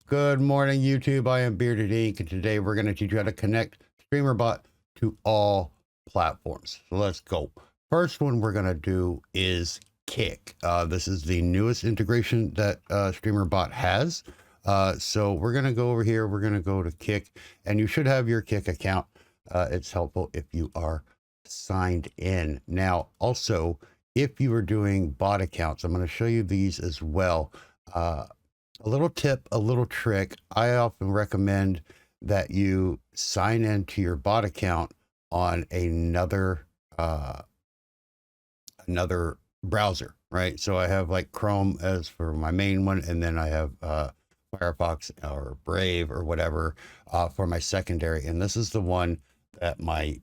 Good morning, YouTube. I am Bearded Ink, and today we're going to teach you how to connect StreamerBot to all platforms. So let's go. First one we're going to do is Kick. This is the newest integration that StreamerBot has. So we're going to go over here. We're going to go to Kick, and you should have your Kick account. It's helpful if you are signed in. Now, also, if you are doing bot accounts, I'm going to show you these as well. A little tip, a little trick. I often recommend that you sign into your bot account on another browser, right? So I have like Chrome as for my main one, and then I have Firefox or Brave or whatever for my secondary. And this is the one that my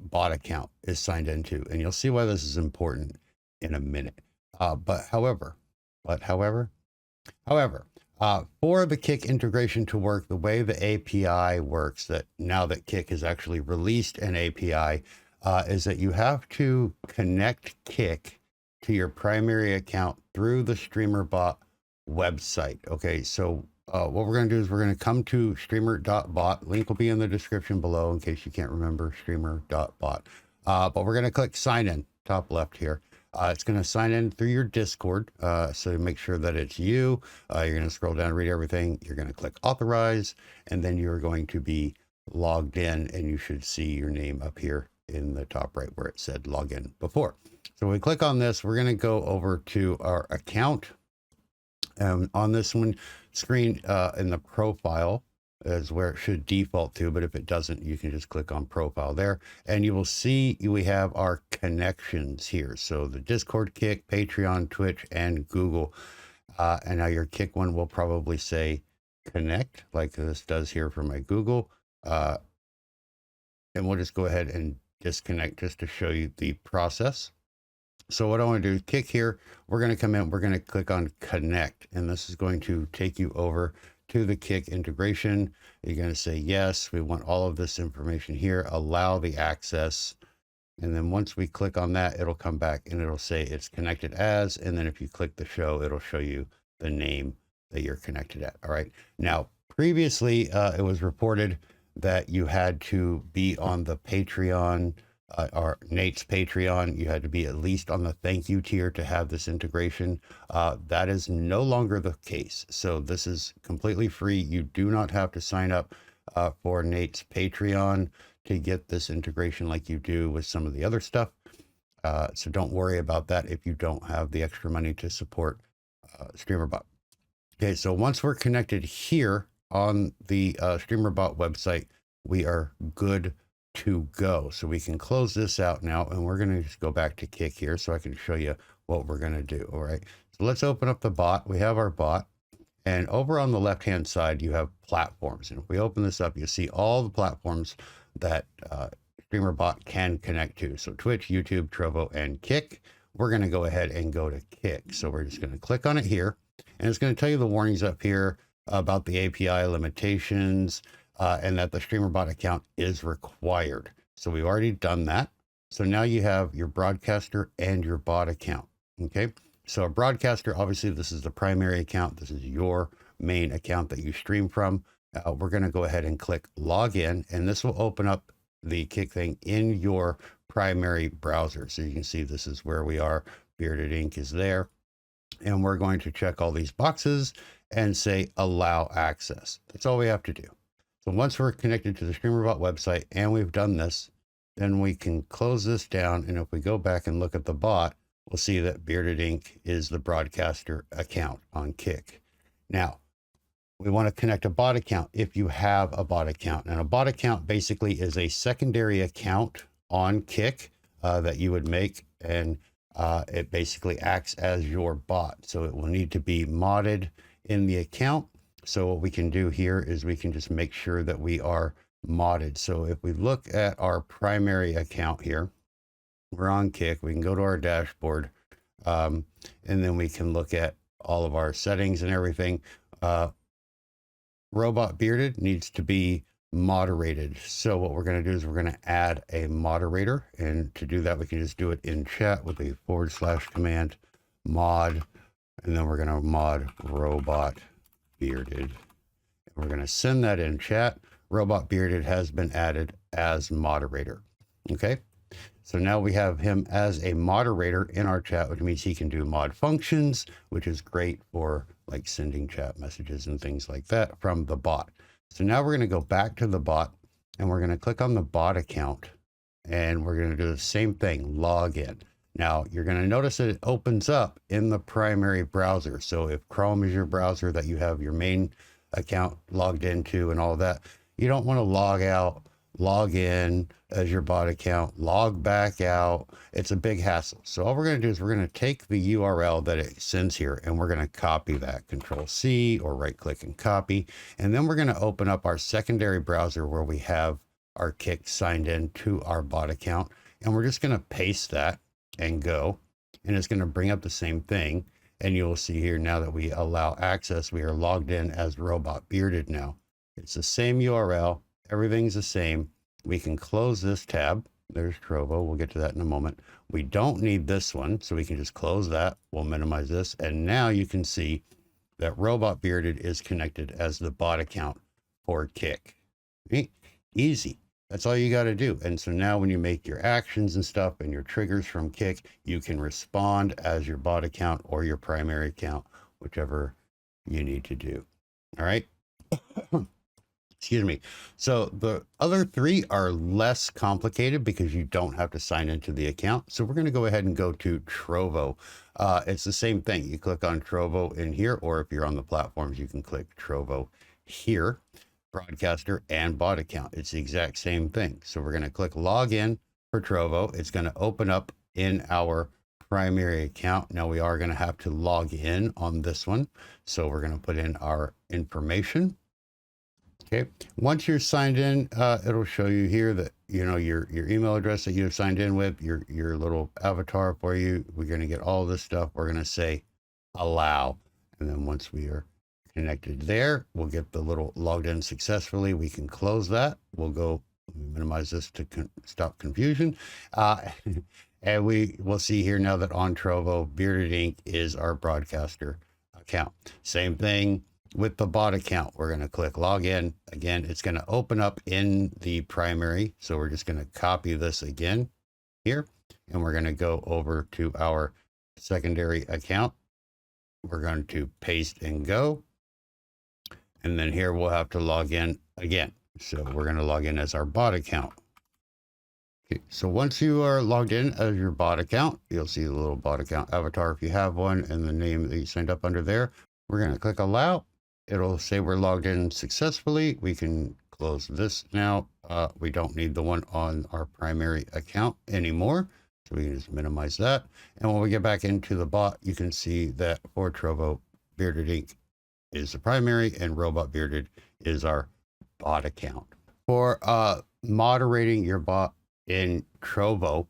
bot account is signed into, and you'll see why this is important in a minute. However, for the Kick integration to work, the way the API works, that now that Kick has actually released an API, is that you have to connect Kick to your primary account through the StreamerBot website. Okay, so what we're going to do is we're going to come to Streamer.Bot. Link will be in the description below in case you can't remember Streamer.Bot. But we're going to click sign in, top left here. It's going to sign in through your Discord, so make sure that it's you. You're going to scroll down, read everything. You're going to click authorize, and then you're going to be logged in, and you should see your name up here in the top right where it said login before. So when we click on this, we're going to go over to our account. On this one screen in the profile is where it should default to, but if it doesn't, you can just click on profile there, and you will see we have our connections here. So the Discord, Kick, Patreon, Twitch, and Google. And now your Kick one will probably say connect, like this does here for my Google. And we'll just go ahead and disconnect just to show you the process. So what I want to do is Kick here. We're going to come in, we're going to click on connect, and this is going to take you over to the Kick integration. You're going to say yes, we want all of this information here, allow the access, and then once we click on that, it'll come back and it'll say it's connected as, and then if you click the show, it'll show you the name that you're connected at. All right, now previously it was reported that you had to be on the Patreon or Nate's Patreon. You had to be at least on the thank you tier to have this integration. That is no longer the case. So this is completely free. You do not have to sign up for Nate's Patreon to get this integration like you do with some of the other stuff. So don't worry about that if you don't have the extra money to support StreamerBot. Okay, so once we're connected here on the StreamerBot website, we are good to go. So we can close this out now, and we're going to just go back to Kick here so I can show you what we're going to do. All right, so let's open up the bot. We have our bot, and over on the left hand side you have platforms, and if we open this up, you see all the platforms that StreamerBot can connect to. So Twitch, YouTube, Trovo, and Kick. We're going to go ahead and go to Kick. So we're just going to click on it here, and it's going to tell you the warnings up here about the API limitations, and that the StreamerBot account is required. So we've already done that. So now you have your broadcaster and your bot account. Okay, so a broadcaster, obviously this is the primary account. This is your main account that you stream from. We're going to go ahead and click login, and this will open up the Kick thing in your primary browser. So you can see this is where we are. Bearded Ink is there, and we're going to check all these boxes and say allow access. That's all we have to do. So once we're connected to the StreamerBot website and we've done this, then we can close this down. And if we go back and look at the bot, we'll see that Bearded Ink is the broadcaster account on Kick. Now, we want to connect a bot account if you have a bot account. And a bot account basically is a secondary account on Kick that you would make, and it basically acts as your bot. So it will need to be modded in the account. So what we can do here is we can just make sure that we are modded. So if we look at our primary account here, we're on Kick, we can go to our dashboard, and then we can look at all of our settings and everything. Robot Bearded needs to be moderated. So what we're going to do is we're going to add a moderator, and to do that we can just do it in chat with a / command mod, and then we're going to mod Robot Bearded. We're going to send that in chat. Robot Bearded has been added as moderator. Okay. So now we have him as a moderator in our chat, which means he can do mod functions, which is great for like sending chat messages and things like that from the bot. So now we're going to go back to the bot and we're going to click on the bot account and we're going to do the same thing, log in. Now you're going to notice that it opens up in the primary browser. So if Chrome is your browser that you have your main account logged into and all that, you don't want to log out, log in as your bot account, log back out. It's a big hassle. So all we're going to do is we're going to take the URL that it sends here and we're going to copy that, Control C or right click and copy. And then we're going to open up our secondary browser where we have our Kick signed in to our bot account. And we're just going to paste that and go, and it's going to bring up the same thing. And you'll see here now that we allow access, we are logged in as Robot Bearded now. It's the same URL. Everything's the same. We can close this tab. There's Trovo. We'll get to that in a moment. We don't need this one, so we can just close that. We'll minimize this. And now you can see that Robot Bearded is connected as the bot account for Kick. Easy. That's all you got to do. And so now when you make your actions and stuff and your triggers from Kick, you can respond as your bot account or your primary account, whichever you need to do. All right. Excuse me. So the other three are less complicated because you don't have to sign into the account. So we're going to go ahead and go to Trovo. It's the same thing. You click on Trovo in here, or if you're on the platforms, you can click Trovo here, broadcaster and bot account. It's the exact same thing. So we're going to click login for Trovo. It's going to open up in our primary account. Now we are going to have to log in on this one. So we're going to put in our information. Okay. Once you're signed in, it'll show you here that, you know, your email address that you have signed in with, your little avatar for you. We're going to get all this stuff. We're going to say allow. And then once we are connected there, we'll get the little logged in successfully. We can close that. We'll go minimize this to stop confusion. And we will see here now that on Trovo, Bearded Inc. is our broadcaster account. Same thing with the bot account. We're going to click login. Again, it's going to open up in the primary. So we're just going to copy this again here. And we're going to go over to our secondary account. We're going to paste and go. And then here we'll have to log in again. So we're going to log in as our bot account. Okay, so once you are logged in as your bot account, you'll see the little bot account avatar if you have one and the name that you signed up under there. We're going to click allow. It'll say we're logged in successfully. We can close this now. We don't need the one on our primary account anymore. So we can just minimize that. And when we get back into the bot, you can see that for Trovo, Bearded Inc. is the primary and Robot Bearded is our bot account. For moderating your bot in Trovo,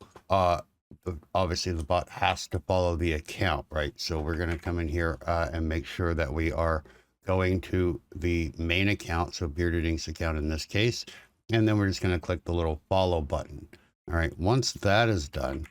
obviously the bot has to follow the account, right? So we're going to come in here and make sure that we are going to the main account, so Bearded Inc.'s account in this case, and then we're just going to click the little follow button. All right, once that is done,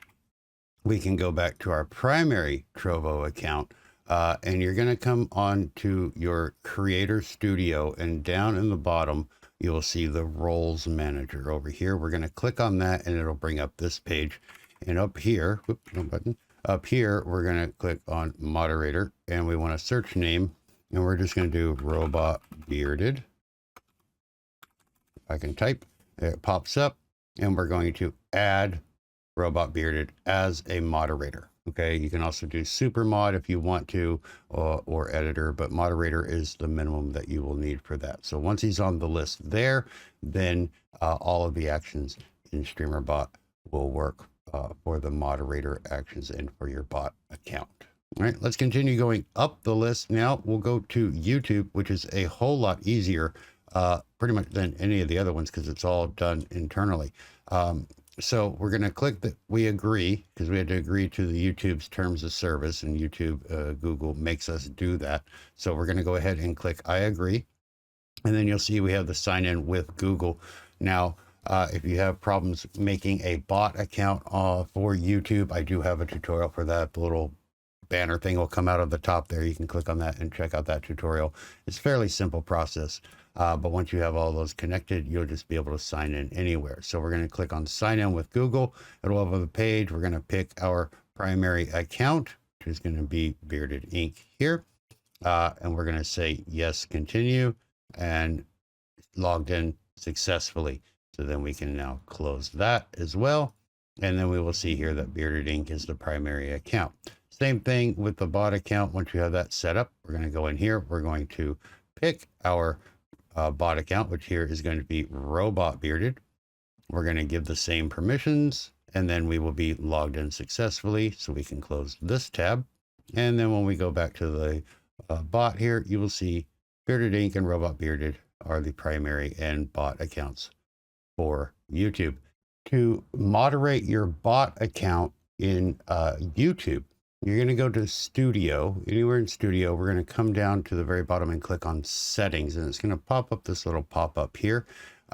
we can go back to our primary Trovo account, and you're going to come on to your Creator Studio, and down in the bottom, you'll see the Roles Manager over here. We're going to click on that, and it'll bring up this page. And up here, whoops, no button. Up here, we're going to click on Moderator, and we want a search name. And we're just going to do Robot Bearded. I can type, it pops up, and we're going to add Robot Bearded as a moderator. Okay, you can also do super mod if you want to, or editor, but moderator is the minimum that you will need for that. So once he's on the list there, then all of the actions in StreamerBot will work for the moderator actions and for your bot account. All right, let's continue going up the list. Now we'll go to YouTube, which is a whole lot easier, pretty much than any of the other ones because it's all done internally. So we're going to click that we agree because we had to agree to the YouTube's terms of service, and YouTube, Google makes us do that. So we're going to go ahead and click I agree. And then you'll see we have the sign in with Google. Now, if you have problems making a bot account for YouTube, I do have a tutorial for that. The little banner thing will come out of the top there. You can click on that and check out that tutorial. It's a fairly simple process. But once you have all those connected, you'll just be able to sign in anywhere. So we're going to click on sign in with Google. It'll open the page. We're going to pick our primary account, which is going to be Bearded Inc. here. And we're going to say, yes, continue, and logged in successfully. So then we can now close that as well. And then we will see here that Bearded Inc. is the primary account. Same thing with the bot account. Once you have that set up, we're going to go in here. We're going to pick our bot account, which here is going to be Robot Bearded. We're going to give the same permissions, and then we will be logged in successfully. So we can close this tab. And then when we go back to the bot here, you will see Bearded Inc. and Robot Bearded are the primary and bot accounts for YouTube. To moderate your bot account in YouTube, you're going to go to Studio. Anywhere in Studio, we're going to come down to the very bottom and click on Settings, and it's going to pop up this little pop-up here.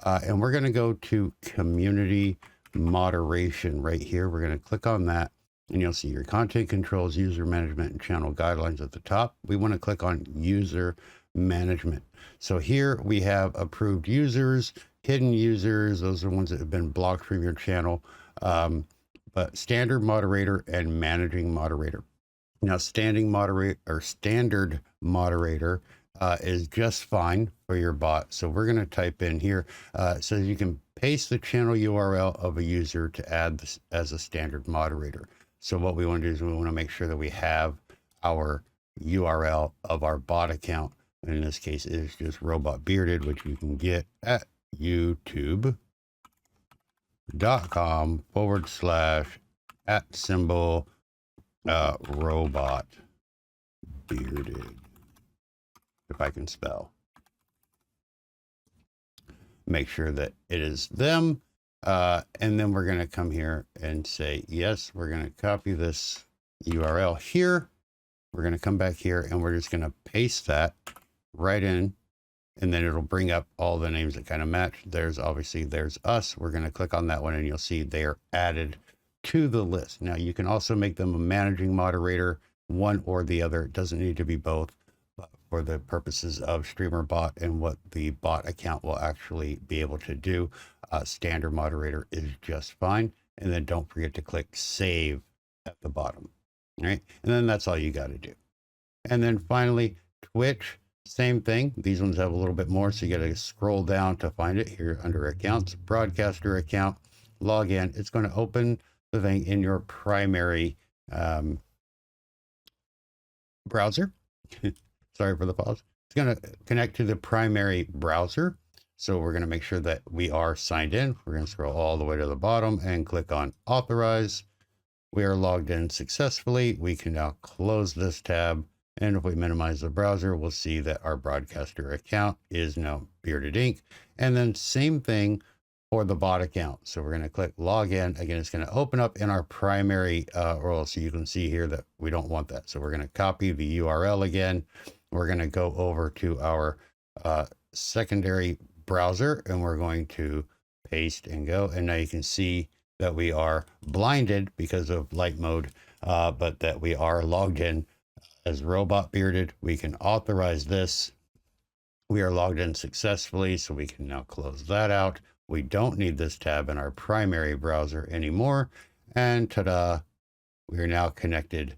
And we're going to go to Community Moderation right here. We're going to click on that, and you'll see your content controls, user management, and channel guidelines at the top. We want to click on User Management. So here we have approved users, hidden users. Those are ones that have been blocked from your channel. But standard moderator and managing moderator. Now, standard moderator is just fine for your bot. So we're going to type in here so you can paste the channel URL of a user to add this as a standard moderator. So what we want to do is we want to make sure that we have our URL of our bot account. And in this case, it is just Robot Bearded, which you can get at youtube.com/@robot bearded, if I can spell. Make sure that it is them. And then we're going to come here and say, yes, we're going to copy this URL here. We're going to come back here and we're just going to paste that right in. And then it'll bring up all the names that kind of match. There's us. We're going to click on that one and you'll see they are added to the list. Now you can also make them a managing moderator, one or the other. It doesn't need to be both, but for the purposes of StreamerBot and what the bot account will actually be able to do, standard moderator is just fine. And then don't forget to click save at the bottom. All right. And then that's all you got to do. And then finally, Twitch. Same thing. These ones have a little bit more, so you got to scroll down to find it here under accounts, broadcaster account, log in. It's going to open the thing in your primary browser. Sorry for the pause. It's going to connect to the primary browser. So we're going to make sure that we are signed in. We're going to scroll all the way to the bottom and click on authorize. We are logged in successfully. We can now close this tab. And if we minimize the browser, we'll see that our broadcaster account is now Bearded Inc. And then same thing for the bot account. So we're going to click login. Again, it's going to open up in our primary role. So you can see here that we don't want that. So we're going to copy the URL again. We're going to go over to our secondary browser and we're going to paste and go. And now you can see that we are blinded because of light mode, but that we are logged in as Robot Bearded. We can authorize this. We are logged in successfully, so we can now close that out. We don't need this tab in our primary browser anymore. And ta-da, we are now connected,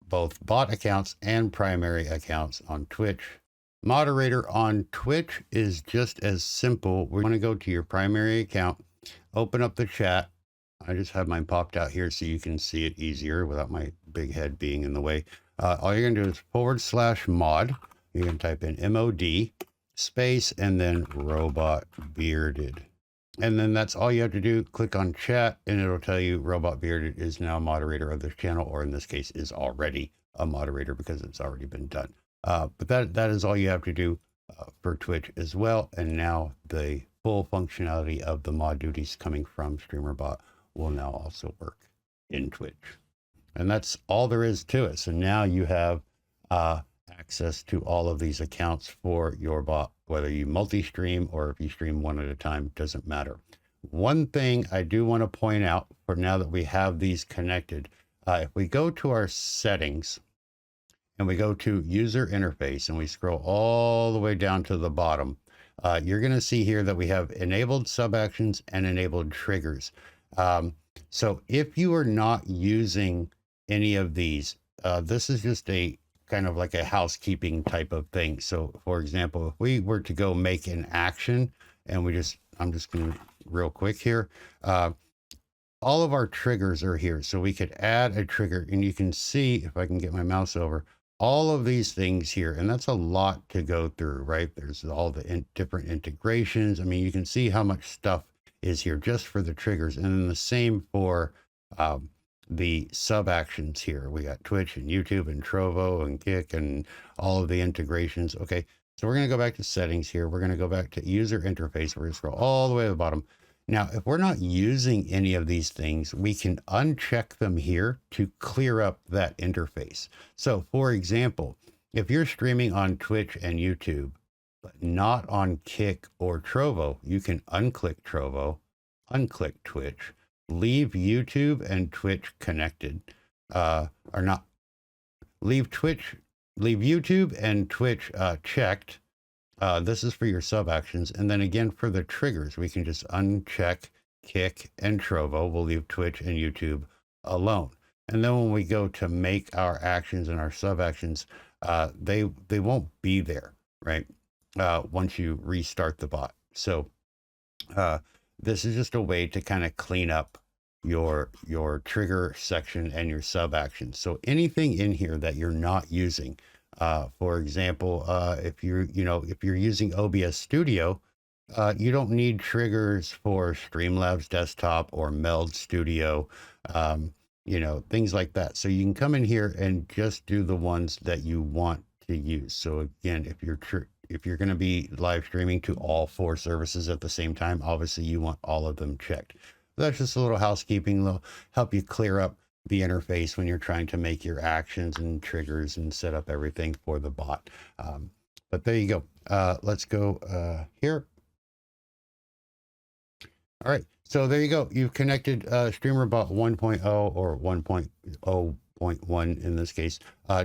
both bot accounts and primary accounts on Twitch. Moderator on Twitch is just as simple. We're going to go to your primary account, open up the chat. I just have mine popped out here so you can see it easier without my big head being in the way. All you're going to do is /mod. You can type in MOD space and then Robot Bearded. And then that's all you have to do. Click on chat and it'll tell you Robot Bearded is now moderator of this channel, or in this case is already a moderator because it's already been done. But that is all you have to do for Twitch as well. And now the full functionality of the mod duties coming from StreamerBot will now also work in Twitch. And that's all there is to it. So now you have access to all of these accounts for your bot, whether you multi-stream or if you stream one at a time, doesn't matter. One thing I do want to point out for now that we have these connected, if we go to our settings and we go to user interface and we scroll all the way down to the bottom, you're going to see here that we have enabled sub actions and enabled triggers. So if you are not using any of these, this is just a kind of like a housekeeping type of thing. So for example, if we were to go make an action and I'm just going to real quick here, all of our triggers are here. So we could add a trigger, and you can see, if I can get my mouse over, all of these things here. And that's a lot to go through, right? There's all the different integrations. I mean, you can see how much stuff is here just for the triggers. And then the same for the sub actions here. We got Twitch and YouTube and Trovo and Kick and all of the integrations. Okay, so we're going to go back to settings here. We're going to go back to user interface. We're going to scroll all the way to the bottom. Now, if we're not using any of these things, we can uncheck them here to clear up that interface. So for example, if you're streaming on Twitch and YouTube, but not on Kick or Trovo, you can unclick Trovo, unclick Twitch, leave YouTube and Twitch connected, or not, leave YouTube and Twitch checked. This is for your sub actions. And then again, for the triggers, we can just uncheck Kick and Trovo. We'll leave Twitch and YouTube alone. And then when we go to make our actions and our sub actions, they won't be there, right? Once you restart the bot. So this is just a way to kind of clean up your trigger section and your sub actions. So anything in here that you're not using, for example, if you're using OBS Studio, you don't need triggers for Streamlabs Desktop or Meld Studio, things like that. So you can come in here and just do the ones that you want to use. So again, if you're going to be live streaming to all 4 services at the same time, obviously you want all of them checked. That's just a little housekeeping. They'll help you clear up the interface when you're trying to make your actions and triggers and set up everything for the bot. But there you go. Let's go here. All right. So there you go. You've connected StreamerBot 1.0 or 1.0.1 in this case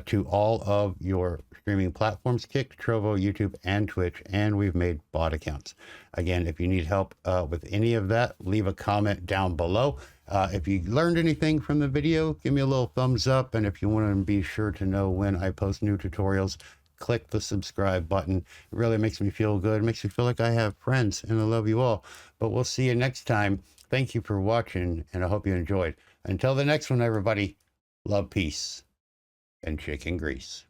to all of your streaming platforms, Kick, Trovo, YouTube, and Twitch, and we've made bot accounts. Again, if you need help with any of that, leave a comment down below. If you learned anything from the video, give me a little thumbs up, and if you want to be sure to know when I post new tutorials, click the subscribe button. It really makes me feel good. It makes me feel like I have friends, and I love you all. But we'll see you next time. Thank you for watching, and I hope you enjoyed. Until the next one, everybody, love, peace, and chicken grease.